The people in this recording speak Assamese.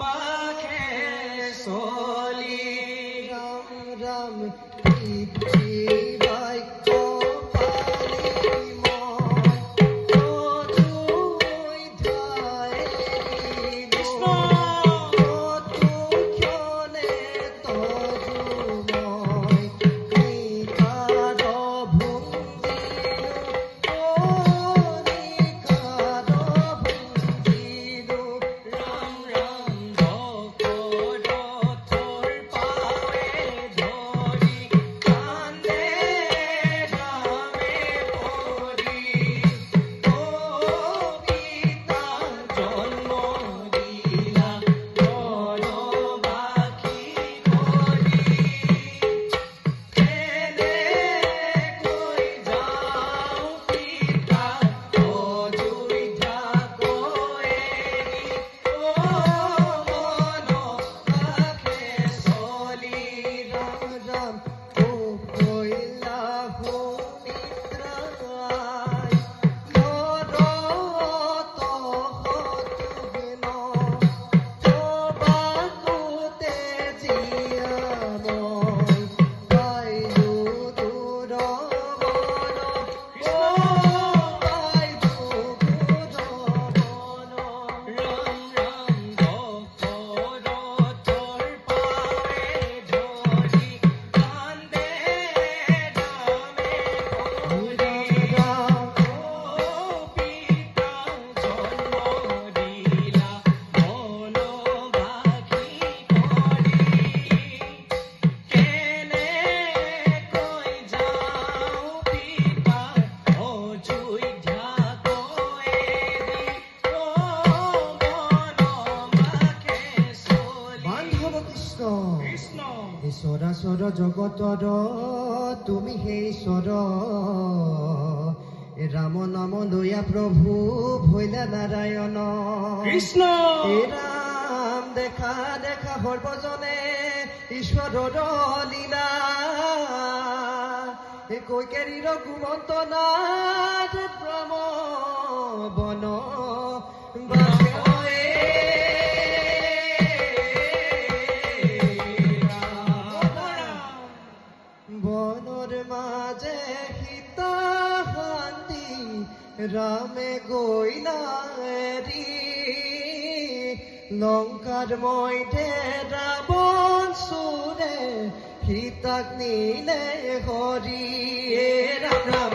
বাখে চলি রাম রাম পৃথিবাই কপালি মজুই ধাই কৃষ্ণ তুক্ষণে তজুময় নিকার ভুঞ্জিলু নিকার ভুঞ্জিলু রাম রাম ভকত তোর পায়ে ধরি কান্দে রামে পড়ি ও পিতা জন্ম দিলা বড় বাকি করি কেনে কই যাও পিতা অজুই থাকো এরি ও মন রাখে চলি রাম রাম ও কইলা নিদ্রায় মরত হতুবিন চবাকুতে জিয়াময় পাইলু দুরবন ও পাইলু দুরবন রাম রাম ভকত তোর পায়ে ধরি কান্দে রামে পড়ি রাম ও পিতা জন্ম দিলা মন বাকি করি কেনে কই যাও পিতা অজুই ঝাকো এরি ও মন বাখে চলি বান্ধব কৃষ্ণ কৃষ্ণ ঈশ্বৰাচৰ জগতৰ তুমি হে ঈশ্বৰ ৰাম নাম লয়া প্ৰভু ভৈলা নাৰায়ণ কৃষ্ণ হে ৰাম দেখা দেখা সৰ্বজনে ঈশ্বৰৰ লীলা হে কৈকেৰীৰ গুণন্ত নাথ ব্ৰহ্ম বন বাসে বনৰ মাজে সীতা শান্তি ৰামে গৈলা এৰি লংকাৰ মধ্যে ৰাৱণ চোৰে সীতাক নিলে হৰি ৰাম ৰাম